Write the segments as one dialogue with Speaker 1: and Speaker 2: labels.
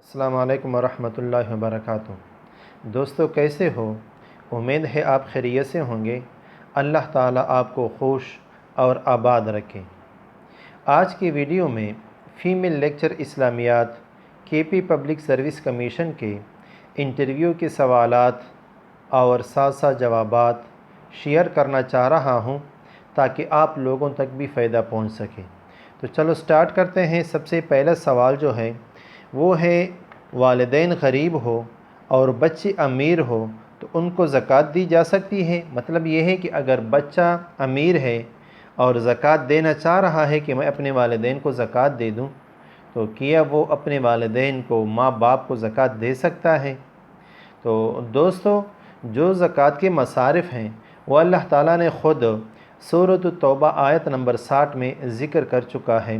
Speaker 1: السلام علیکم ورحمۃ اللہ وبرکاتہ۔ دوستو کیسے ہو؟ امید ہے آپ خیریت سے ہوں گے۔ اللہ تعالیٰ آپ کو خوش اور آباد رکھے۔ آج کی ویڈیو میں فیمیل لیکچر اسلامیات کے پی پبلک سروس کمیشن کے انٹرویو کے سوالات اور ساتھ ساتھ جوابات شیئر کرنا چاہ رہا ہوں تاکہ آپ لوگوں تک بھی فائدہ پہنچ سکے۔ تو چلو سٹارٹ کرتے ہیں۔ سب سے پہلا سوال جو ہے وہ ہے، والدین غریب ہو اور بچے امیر ہو تو ان کو زکوٰۃ دی جا سکتی ہے؟ مطلب یہ ہے کہ اگر بچہ امیر ہے اور زکوٰۃ دینا چاہ رہا ہے کہ میں اپنے والدین کو زکوٰۃ دے دوں، تو کیا وہ اپنے والدین کو، ماں باپ کو زکوٰۃ دے سکتا ہے؟ تو دوستو، جو زکوٰۃ کے مصارف ہیں وہ اللہ تعالیٰ نے خود سورۃ التوبہ آیت نمبر 60 میں ذکر کر چکا ہے۔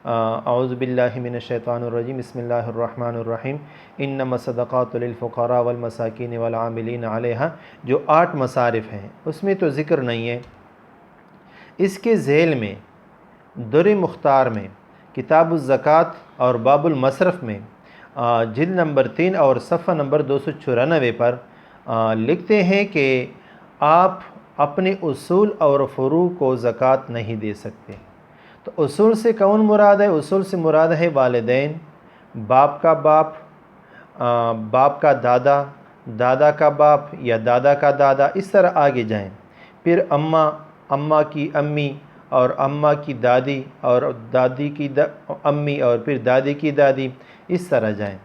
Speaker 1: اعوذ باللہ من الشیطان الرجیم، بسم اللہ الرحمن الرحیم، انما الصدقات للفقراء والمساکین والعاملین علیہا، جو 8 مصارف ہیں اس میں تو ذکر نہیں ہے۔ اس کے ذیل میں در مختار میں کتاب الزکوٰۃ اور باب المصرف میں جلد نمبر 3 اور صفحہ نمبر 294 پر لکھتے ہیں کہ آپ اپنے اصول اور فروع کو زکوٰۃ نہیں دے سکتے۔ تو اصول سے کون مراد ہے؟ اصول سے مراد ہے والدین، باپ کا باپ، باپ کا دادا، دادا کا باپ یا دادا کا دادا، اس طرح آگے جائیں۔ پھر اماں، اماں کی امی اور اماں کی دادی اور دادی کی امی اور پھر دادی کی دادی، اس طرح جائیں،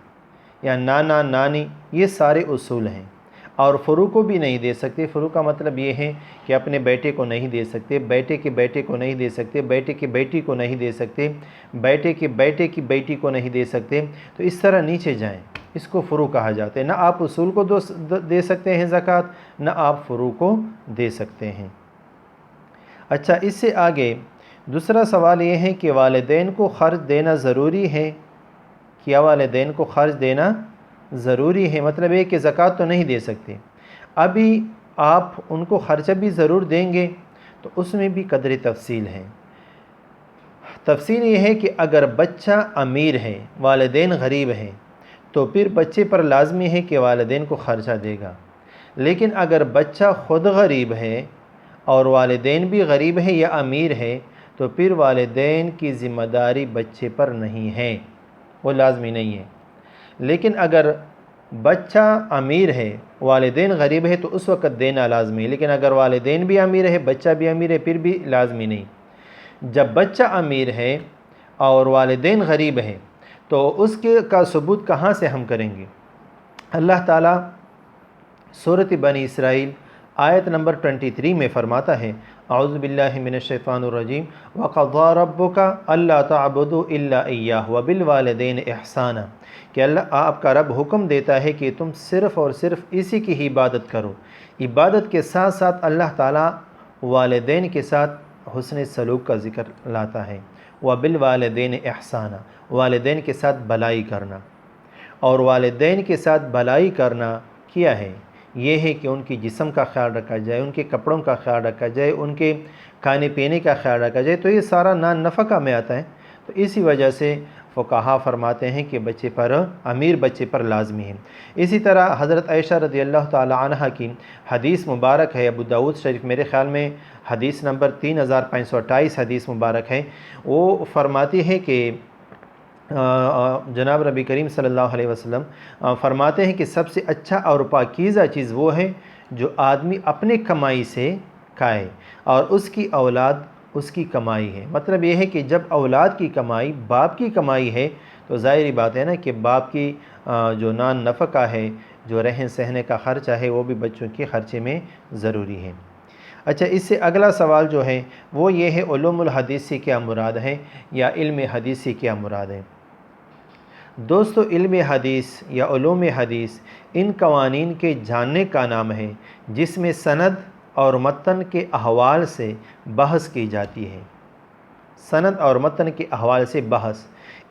Speaker 1: یا نانا نانی، یہ سارے اصول ہیں۔ اور فروع کو بھی نہیں دے سکتے۔ فروع کا مطلب یہ ہے کہ اپنے بیٹے کو نہیں دے سکتے، بیٹے کے بیٹے کو نہیں دے سکتے، بیٹے کی بیٹی کو نہیں دے سکتے، بیٹے کے بیٹے کی بیٹی کو نہیں دے سکتے۔ تو اس طرح نیچے جائیں، اس کو فروع کہا جاتا ہے۔ نہ آپ اصول کو دے سکتے ہیں زکوٰۃ، نہ آپ فروع کو دے سکتے ہیں۔ اچھا، اس سے آگے دوسرا سوال یہ ہے کہ والدین کو خرچ دینا ضروری ہے؟ کیا والدین کو خرچ دینا ضروری ہے؟ مطلب یہ کہ زکوٰۃ تو نہیں دے سکتے، ابھی آپ ان کو خرچہ بھی ضرور دیں گے، تو اس میں بھی قدر تفصیل ہے۔ تفصیل یہ ہے کہ اگر بچہ امیر ہے، والدین غریب ہیں، تو پھر بچے پر لازمی ہے کہ والدین کو خرچہ دے گا۔ لیکن اگر بچہ خود غریب ہے اور والدین بھی غریب ہے یا امیر ہے، تو پھر والدین کی ذمہ داری بچے پر نہیں ہے، وہ لازمی نہیں ہے۔ لیکن اگر بچہ امیر ہے، والدین غریب ہے، تو اس وقت دینا لازمی ہے۔ لیکن اگر والدین بھی امیر ہے، بچہ بھی امیر ہے، پھر بھی لازمی نہیں۔ جب بچہ امیر ہے اور والدین غریب ہیں تو اس کا ثبوت کہاں سے ہم کریں گے؟ اللہ تعالیٰ سورۃ بنی اسرائیل آیت نمبر 23 میں فرماتا ہے، اعوذ باللہ من الشیطان الرجیم، وَقَضَىٰ رَبُّكَ أَلَّا تَعْبُدُوا إِلَّا إِيَّاهُ وَبِالْوَالِدَيْنِ إِحْسَانًا، کہ آپ کا رب حکم دیتا ہے کہ تم صرف اور صرف اسی کی ہی عبادت کرو۔ عبادت کے ساتھ ساتھ اللہ تعالیٰ والدین کے ساتھ حسن سلوک کا ذکر لاتا ہے۔ وَبِالْوَالِدَيْنِ إِحْسَانًا، والدین کے ساتھ بھلائی کرنا۔ اور والدین کے ساتھ بھلائی کرنا کیا ہے؟ یہ ہے کہ ان کی جسم کا خیال رکھا جائے، ان کے کپڑوں کا خیال رکھا جائے، ان کے کھانے پینے کا خیال رکھا جائے، تو یہ سارا نفقہ میں آتا ہے۔ تو اسی وجہ سے فقہا فرماتے ہیں کہ بچے پر، امیر بچے پر لازمی ہے۔ اسی طرح حضرت عائشہ رضی اللہ تعالی عنہ کی حدیث مبارک ہے، ابو داؤد شریف میرے خیال میں حدیث نمبر 3528 حدیث مبارک ہے، وہ فرماتی ہے کہ جناب نبی کریم صلی اللہ علیہ وسلم فرماتے ہیں کہ سب سے اچھا اور پاکیزہ چیز وہ ہے جو آدمی اپنے کمائی سے کھائے اور اس کی اولاد اس کی کمائی ہے۔ مطلب یہ ہے کہ جب اولاد کی کمائی باپ کی کمائی ہے تو ظاہری بات ہے نا کہ باپ کی جو نفقہ ہے، جو رہن سہنے کا خرچہ ہے، وہ بھی بچوں کے خرچے میں ضروری ہے۔ اچھا، اس سے اگلا سوال جو ہے وہ یہ ہے، علوم الحدیث سے کیا مراد ہے یا علم حدیث سے کیا مراد ہے؟ دوستو، علم حدیث یا علوم حدیث ان قوانین کے جاننے کا نام ہے جس میں سند اور متن کے احوال سے بحث کی جاتی ہے۔ سند اور متن کے احوال سے بحث۔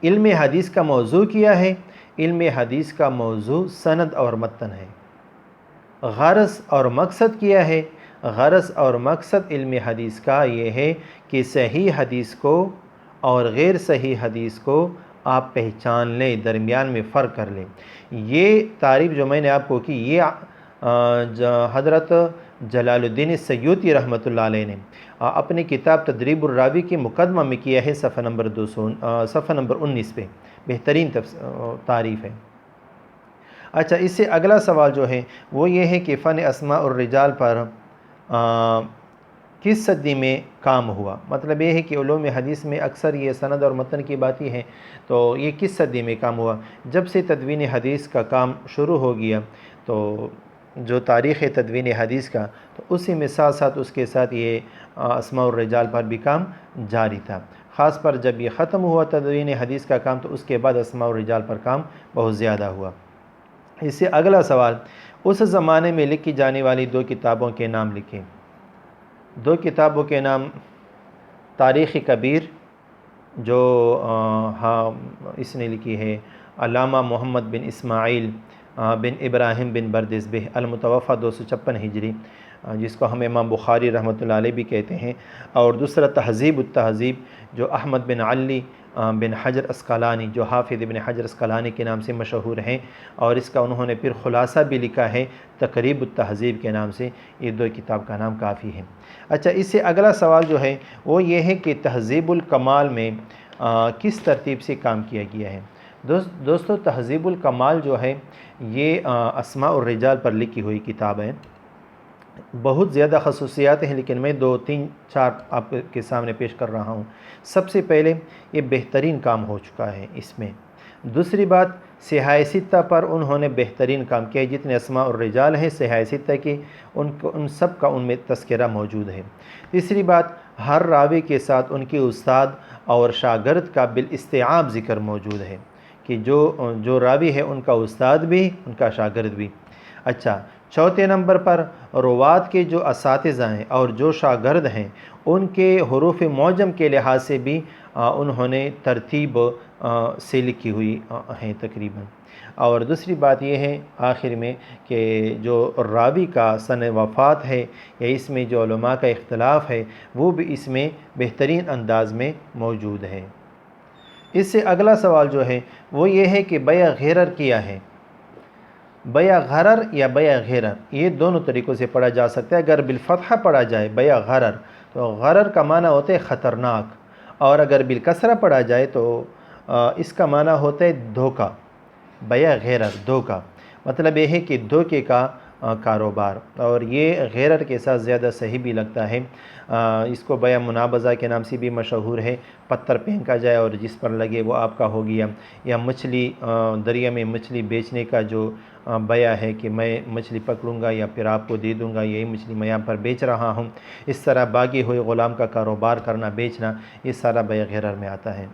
Speaker 1: علم حدیث کا موضوع کیا ہے؟ علم حدیث کا موضوع سند اور متن ہے۔ غرض اور مقصد کیا ہے؟ غرض اور مقصد علم حدیث کا یہ ہے کہ صحیح حدیث کو اور غیر صحیح حدیث کو آپ پہچان لیں، درمیان میں فرق کر لیں۔ یہ تعریف جو میں نے آپ کو کی، یہ حضرت جلال الدین سیوطی رحمۃ اللہ علیہ نے اپنی کتاب تدریب الراوی کی مقدمہ میں کیا ہے، صفحہ نمبر 19 پہ بہترین تعریف ہے۔ اچھا، اس سے اگلا سوال جو ہے وہ یہ ہے کہ فن اسماء الرجال پر کس صدی میں کام ہوا؟ مطلب یہ ہے کہ علوم حدیث میں اکثر یہ سند اور متن کی باتیں ہیں، تو یہ کس صدی میں کام ہوا؟ جب سے تدوین حدیث کا کام شروع ہو گیا، تو جو تاریخ تدوین حدیث کا، تو اسی میں ساتھ ساتھ اس کے ساتھ یہ اسماء الرجال پر بھی کام جاری تھا۔ خاص پر جب یہ ختم ہوا تدوین حدیث کا کام، تو اس کے بعد اسماء الرجال پر کام بہت زیادہ ہوا۔ اس سے اگلا سوال، اس زمانے میں لکھی جانے والی 2 کتابوں کے نام لکھیں۔ 2 کتابوں کے نام: تاریخ کبیر جو اس نے لکھی ہے علامہ محمد بن اسماعیل بن ابراہیم بن بردزبہ المتوفی 256 ہجری، جس کو ہم امام بخاری رحمۃ اللہ علیہ بھی کہتے ہیں، اور دوسرا تہذیب التہذیب جو احمد بن علی بن حجر اسقلانی، جو حافظ ابن حجر اسقلانی کے نام سے مشہور ہیں، اور اس کا انہوں نے پھر خلاصہ بھی لکھا ہے تقریب التہذیب کے نام سے۔ یہ 2 کتاب کا نام کافی ہے۔ اچھا، اس سے اگلا سوال جو ہے وہ یہ ہے کہ تہذیب الکمال میں کس ترتیب سے کام کیا گیا ہے؟ دوستو، تہذیب الکمال جو ہے یہ اسماء الرجال پر لکھی ہوئی کتاب ہے۔ بہت زیادہ خصوصیات ہیں، لیکن میں 2 3 4 آپ کے سامنے پیش کر رہا ہوں۔ سب سے پہلے یہ بہترین کام ہو چکا ہے اس میں۔ دوسری بات، صحاح ستہ پر انہوں نے بہترین کام کیا ہے۔ جتنے اسماء الرجال ہیں صحاح ستہ کی، ان سب کا ان میں تذکرہ موجود ہے۔ تیسری بات، ہر راوی کے ساتھ ان کے استاد اور شاگرد کا بالاستیعاب ذکر موجود ہے، کہ جو راوی ہے ان کا استاد بھی، ان کا شاگرد بھی۔ اچھا، چوتھے نمبر پر روات کے جو اساتذہ ہیں اور جو شاگرد ہیں، ان کے حروف معجم کے لحاظ سے بھی انہوں نے ترتیب سے لکھی ہوئی ہیں تقریباً۔ اور دوسری بات یہ ہے آخر میں کہ جو راوی کا سن وفات ہے یا اس میں جو علماء کا اختلاف ہے، وہ بھی اس میں بہترین انداز میں موجود ہے۔ اس سے اگلا سوال جو ہے وہ یہ ہے کہ بیع غرر کیا ہے؟ بیع غرر یا بیع غرر، یہ دونوں طریقوں سے پڑھا جا سکتا ہے۔ اگر بالفتحہ پڑھا جائے بیع غرر، تو غرر کا معنی ہوتا ہے خطرناک، اور اگر بالکسرہ پڑھا جائے تو اس کا معنی ہوتا ہے دھوکہ۔ بیع غرر، دھوکہ، مطلب یہ ہے کہ دھوکے کا کاروبار، اور یہ غرر کے ساتھ زیادہ صحیح بھی لگتا ہے۔ اس کو بیع منابضہ کے نام سے بھی مشہور ہے۔ پتھر پھینکا جائے اور جس پر لگے وہ آپ کا ہو گیا، یا مچھلی دریا میں مچھلی بیچنے کا جو بیع ہے کہ میں مچھلی پکڑوں گا یا پھر آپ کو دے دوں گا، یہی مچھلی میں یہاں پر بیچ رہا ہوں، اس طرح باغی ہوئے غلام کا کاروبار کرنا، بیچنا، یہ سارا بیع غرر میں آتا ہے۔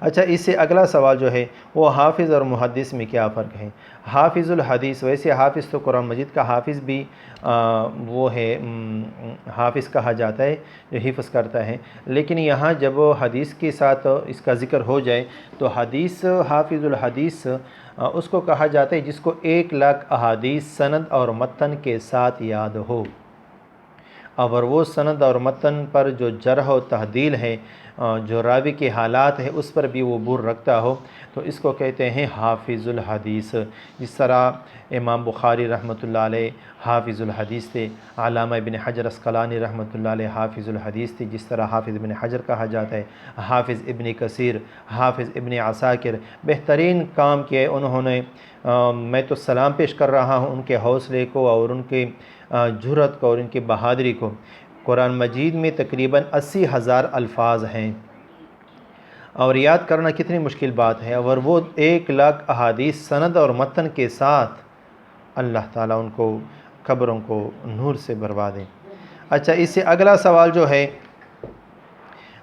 Speaker 1: اچھا، اس سے اگلا سوال جو ہے وہ حافظ اور محدث میں کیا فرق ہے؟ حافظ الحدیث، ویسے حافظ تو قرآن مجید کا حافظ بھی وہ ہے، حافظ کہا جاتا ہے جو حفظ کرتا ہے، لیکن یہاں جب وہ حدیث کے ساتھ اس کا ذکر ہو جائے تو حدیث، حافظ الحدیث اس کو کہا جاتا ہے جس کو 1,00,000 احادیث سند اور متن کے ساتھ یاد ہو، اور وہ سند اور متن پر جو جرح و تعدیل ہے، جو راوی کے حالات ہیں، اس پر بھی وہ عبور رکھتا ہو، تو اس کو کہتے ہیں حافظ الحدیث۔ جس طرح امام بخاری رحمۃ اللہ علیہ حافظ الحدیث تھے، علامہ ابن حجر اسقلانی رحمۃ اللہ علیہ حافظ الحدیث تھے، جس طرح حافظ ابن حجر کہا جاتا ہے، حافظ ابن کثیر، حافظ ابن عساکر، بہترین کام کیے انہوں نے۔ میں تو سلام پیش کر رہا ہوں ان کے حوصلے کو اور ان کے جرأت کو اور ان کی بہادری کو۔ قرآن مجید میں تقریباً 80,000 الفاظ ہیں، اور یاد کرنا کتنی مشکل بات ہے، اور وہ 1,00,000 احادیث سند اور متن کے ساتھ، اللہ تعالیٰ ان کو قبروں کو نور سے بھروا دیں۔ اچھا، اس سے اگلا سوال جو ہے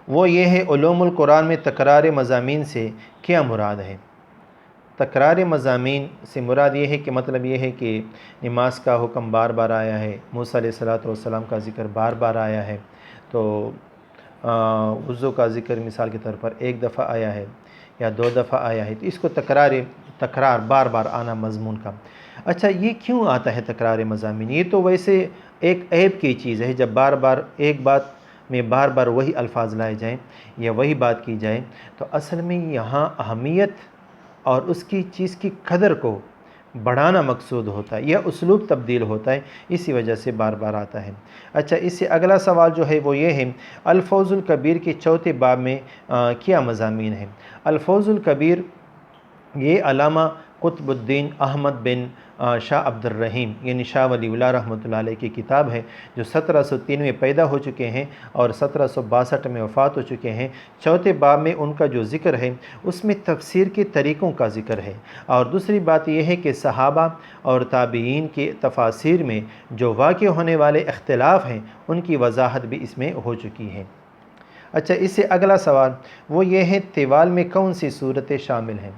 Speaker 1: وہ یہ ہے علوم القرآن میں تکرار مضامین سے کیا مراد ہے؟ تکرار مضامین سے مراد یہ ہے کہ مطلب یہ ہے کہ نماز کا حکم بار بار آیا ہے، موسیٰ علیہ السلام کا ذکر بار بار آیا ہے، تو وضو کا ذکر مثال کے طور پر 1 دفعہ آیا ہے یا 2 دفعہ آیا ہے، تو اس کو تکرار بار بار آنا مضمون کا۔ اچھا، یہ کیوں آتا ہے تکرار مضامین؟ یہ تو ویسے ایک عیب کی چیز ہے، جب بار بار ایک بات میں بار بار وہی الفاظ لائے جائیں یا وہی بات کی جائے، تو اصل میں یہاں اہمیت اور اس کی چیز کی قدر کو بڑھانا مقصود ہوتا ہے، یہ اسلوب تبدیل ہوتا ہے، اسی وجہ سے بار بار آتا ہے۔ اچھا، اس سے اگلا سوال جو ہے وہ یہ ہے، الفوز الکبیر کے چوتھے باب میں کیا مضامین ہیں؟ الفوز الکبیر یہ علامہ قطب الدین احمد بن شاہ عبد الرحیم یعنی شاہ ولی اللہ رحمۃ اللہ علیہ کی کتاب ہے، جو 1703 میں پیدا ہو چکے ہیں اور 1762 میں وفات ہو چکے ہیں۔ چوتھے باب میں ان کا جو ذکر ہے اس میں تفسیر کے طریقوں کا ذکر ہے، اور دوسری بات یہ ہے کہ صحابہ اور تابعین کے تفاسیر میں جو واقع ہونے والے اختلاف ہیں ان کی وضاحت بھی اس میں ہو چکی ہے۔ اچھا، اس سے اگلا سوال وہ یہ ہے، طوال میں کون سی صورتیں شامل ہیں؟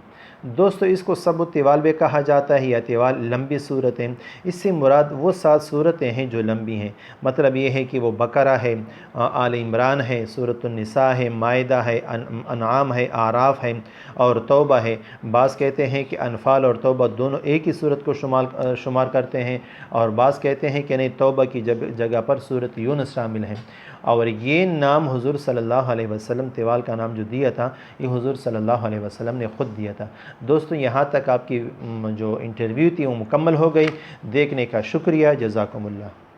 Speaker 1: دوستو، اس کو سب طوال بھی کہا جاتا ہے یا طوال لمبی صورتیں۔ اس سے مراد وہ 7 صورتیں ہیں جو لمبی ہیں، مطلب یہ ہے کہ وہ بقرہ ہے، آل عمران ہے، سورۃ النساء ہے، مائدہ ہے، انعام ہے، اعراف ہے اور توبہ ہے۔ بعض کہتے ہیں کہ انفال اور توبہ دونوں ایک ہی صورت کو شمار کرتے ہیں، اور بعض کہتے ہیں کہ نہیں، توبہ کی جگہ پر سورۃ یونس شامل ہے۔ اور یہ نام حضور صلی اللہ علیہ وسلم، طوال کا نام جو دیا تھا یہ حضور صلی اللہ علیہ وسلم نے خود دیا تھا۔ دوستو، یہاں تک آپ کی جو انٹرویو تھی وہ مکمل ہو گئی۔ دیکھنے کا شکریہ، جزاکم اللہ۔